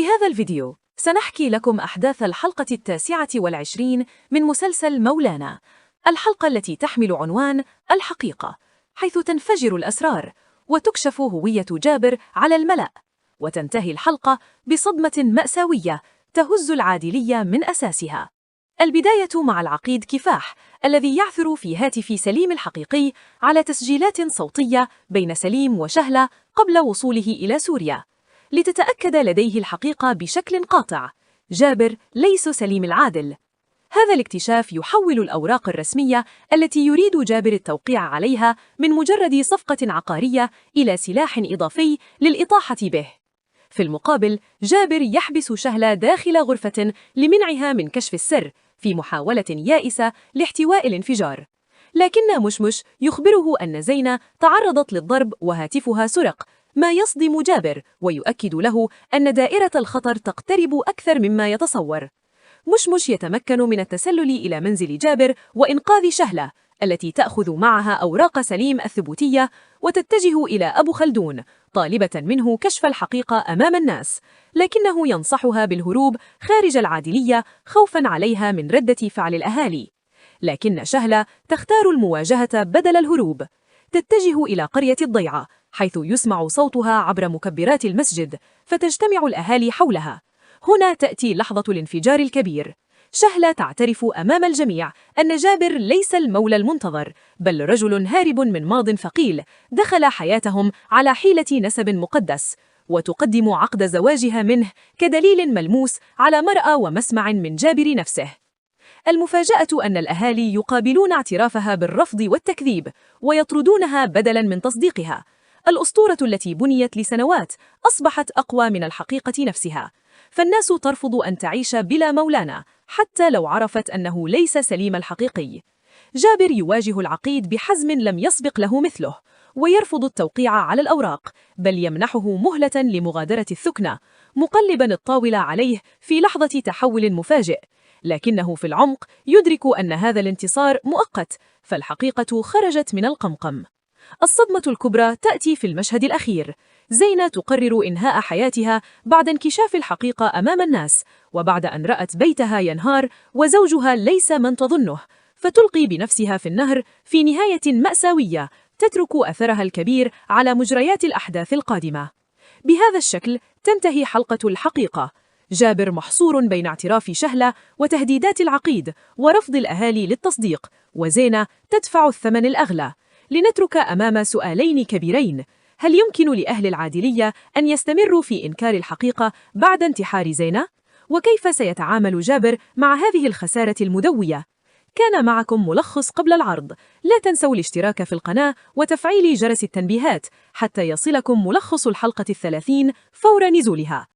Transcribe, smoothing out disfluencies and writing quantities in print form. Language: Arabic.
هذا الفيديو سنحكي لكم أحداث الحلقة 29 من مسلسل مولانا، الحلقة التي تحمل عنوان الحقيقة، حيث تنفجر الأسرار وتكشف هوية جابر على الملأ، وتنتهي الحلقة بصدمة مأساوية تهز العادلية من أساسها. البداية مع العقيد كفاح الذي يعثر في هاتف سليم الحقيقي على تسجيلات صوتية بين سليم وشهلة قبل وصوله إلى سوريا. لتتأكد لديه الحقيقة بشكل قاطع: جابر ليس سليم العادل. هذا الاكتشاف يحول الأوراق الرسمية التي يريد جابر التوقيع عليها من مجرد صفقة عقارية إلى سلاح إضافي للإطاحة به. في المقابل، جابر يحبس شهلة داخل غرفة لمنعها من كشف السر، في محاولة يائسة لاحتواء الانفجار. لكن مشمش يخبره أن زينة تعرضت للضرب وهاتفها سرق، ما يصدم جابر ويؤكد له أن دائرة الخطر تقترب أكثر مما يتصور. مشمش يتمكن من التسلل إلى منزل جابر وإنقاذ شهلة التي تأخذ معها أوراق سليم الثبوتية وتتجه إلى أبو خلدون طالبة منه كشف الحقيقة أمام الناس، لكنه ينصحها بالهروب خارج العادلية خوفاً عليها من ردة فعل الأهالي. لكن شهلة تختار المواجهة بدل الهروب، تتجه إلى قرية الضيعة حيث يسمع صوتها عبر مكبرات المسجد، فتجتمع الأهالي حولها. هنا تأتي لحظة الانفجار الكبير. شهلة تعترف أمام الجميع أن جابر ليس المولى المنتظر، بل رجل هارب من ماض ثقيل دخل حياتهم على حيلة نسب مقدس، وتقدم عقد زواجها منه كدليل ملموس على مرأى ومسمع من جابر نفسه. المفاجأة أن الأهالي يقابلون اعترافها بالرفض والتكذيب، ويطردونها بدلاً من تصديقها. الأسطورة التي بنيت لسنوات أصبحت أقوى من الحقيقة نفسها، فالناس ترفض أن تعيش بلا مولانا حتى لو عرفت أنه ليس سليم الحقيقي. جابر يواجه العقيد بحزم لم يسبق له مثله، ويرفض التوقيع على الأوراق، بل يمنحه مهلة لمغادرة الثكنة، مقلباً الطاولة عليه في لحظة تحول مفاجئ. لكنه في العمق يدرك أن هذا الانتصار مؤقت، فالحقيقة خرجت من القمقم. الصدمة الكبرى تأتي في المشهد الأخير. زينة تقرر إنهاء حياتها بعد انكشاف الحقيقة أمام الناس، وبعد أن رأت بيتها ينهار وزوجها ليس من تظنه، فتلقي بنفسها في النهر في نهاية مأساوية تترك أثرها الكبير على مجريات الأحداث القادمة. بهذا الشكل تنتهي حلقة الحقيقة. جابر محصور بين اعتراف شهلة وتهديدات العقيد ورفض الأهالي للتصديق، وزينة تدفع الثمن الأغلى. لنترك أمام سؤالين كبيرين: هل يمكن لأهل العادلية أن يستمروا في إنكار الحقيقة بعد انتحار زينة؟ وكيف سيتعامل جابر مع هذه الخسارة المدوية؟ كان معكم ملخص قبل العرض. لا تنسوا الاشتراك في القناة وتفعيل جرس التنبيهات حتى يصلكم ملخص الحلقة 30 فور نزولها.